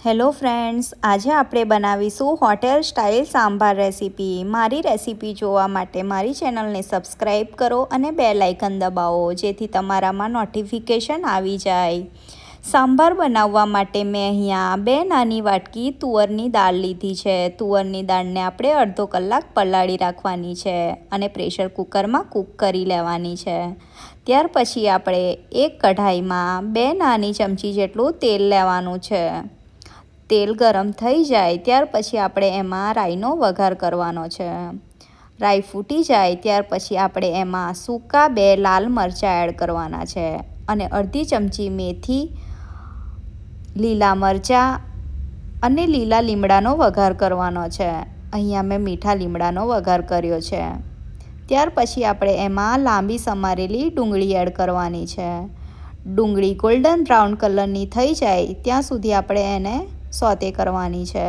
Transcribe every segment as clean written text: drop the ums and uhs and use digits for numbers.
Hello friends, આજે આપણે બનાવીશું હોટેલ સ્ટાઇલ સાંભાર રેસીપી। મારી રેસીપી જોવા માટે મારી ચેનલને સબસ્ક્રાઈબ કરો અને બેલ આઇકન દબાવો જેથી તમારામાં નોટિફિકેશન આવી જાય। સાંભાર બનાવવા માટે મેં અહીંયા 2 નાની વાટકી તુવરની દાળ લીધી છે। તુવરની દાળને આપણે અડધો કલાક પલાળી રાખવાની છે અને પ્રેશર કુકરમાં કૂક કરી લેવાની છે। ત્યાર પછી આપણે એક કઢાઈમાં 2 નાની ચમચી જેટલું તેલ લેવાનું છે। તેલ ગરમ થઈ જાય ત્યાર પછી આપણે એમાં રાઈનો વઘાર કરવાનો છે। રાઈ ફૂટી જાય ત્યાર પછી આપણે એમાં સૂકા 2 લાલ મરચાં એડ કરવાના છે અને અડધી ચમચી મેથી, લીલા મરચાં અને લીલા લીમડાનો વઘાર કરવાનો છે। અહીંયા મેં મીઠા લીમડાનો વઘાર કર્યો છે। ત્યાર પછી આપણે એમાં લાંબી સમારેલી ડુંગળી એડ કરવાની છે। ડુંગળી ગોલ્ડન બ્રાઉન કલરની થઈ જાય ત્યાં સુધી આપણે એને સોતે કરવાની છે।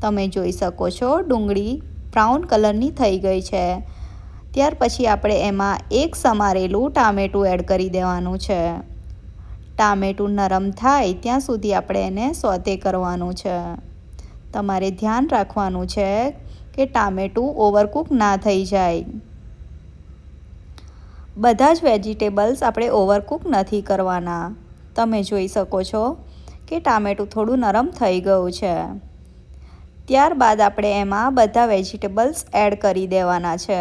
તમે જોઈ શકો છો ડુંગળી બ્રાઉન કલરની થઈ ગઈ છે। ત્યાર પછી આપણે એમાં એક સમારેલું ટામેટું એડ કરી દેવાનું છે। ટામેટું નરમ થાય ત્યાં સુધી આપણે એને સોતે કરવાનું છે। તમારે ધ્યાન રાખવાનું છે કે ટામેટું ઓવરકુક ના થઈ જાય। બધા જ વેજીટેબલ્સ આપણે ઓવરકુક નથી કરવાના। તમે જોઈ શકો છો કે ટામેટું થોડું નરમ થઈ ગયું છે। ત્યારબાદ આપણે એમાં બધા વેજીટેબલ્સ એડ કરી દેવાના છે।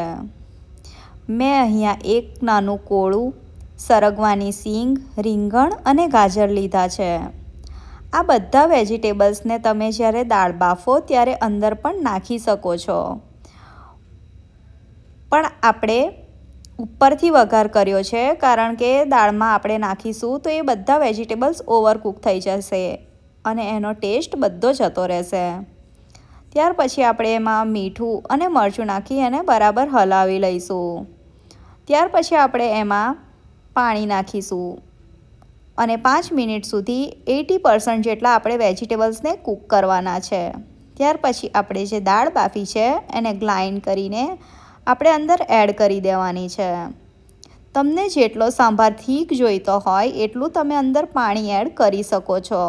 મેં અહીંયા એક નાનું કોળું, સરગવાની સિંગ, રીંગણ અને ગાજર લીધા છે। આ બધા વેજીટેબલ્સને તમે જ્યારે દાળ બાફો ત્યારે અંદર પણ નાખી શકો છો, પણ આપણે ઉપરથી વઘાર કર્યો છે કારણ કે દાળમાં આપણે નાખીશું તો એ બધા વેજીટેબલ્સ ઓવરકુક થઈ જશે અને એનો ટેસ્ટ બધો જતો રહેશે। ત્યાર પછી આપણે એમાં મીઠું અને મરચું નાખી એને બરાબર હલાવી લઈશું। ત્યાર પછી આપણે એમાં પાણી નાખીશું અને 5 મિનિટ સુધી 80% જેટલા આપણે વેજીટેબલ્સને કૂક કરવાના છે। ત્યાર પછી આપણે જે દાળ બાફી છે એને ગ્રાઇન્ડ કરીને આપણે અંદર એડ કરી દેવાની છે। તમને જેટલો સાંભાર થીક જોઈતો હોય એટલું તમે અંદર પાણી એડ કરી શકો છો।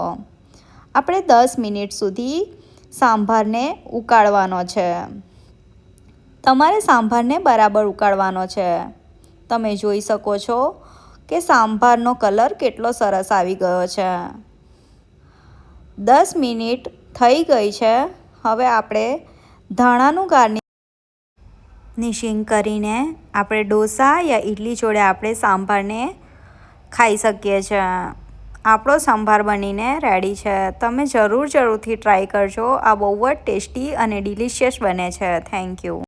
આપણે 10 મિનિટ સુધી સાંભારને ઉકાળવાનો છે। તમારે સાંભારને બરાબર ઉકાળવાનો છે। તમે જોઈ શકો છો કે સાંભારનો કલર કેટલો સરસ આવી ગયો છે। 10 મિનિટ થઈ ગઈ છે। હવે આપણે ધાણાનું ગાર્નિશિંગ કરીને આપણે ઢોસા યા ઇડલી જોડે આપણે સાંભારને ખાઈ શકીએ છીએ। આપણો સાંભાર બનીને રેડી છે। તમે જરૂરથી ટ્રાય કરજો। આ બહુ જ ટેસ્ટી અને ડિલિશિયસ બને છે। Thank you.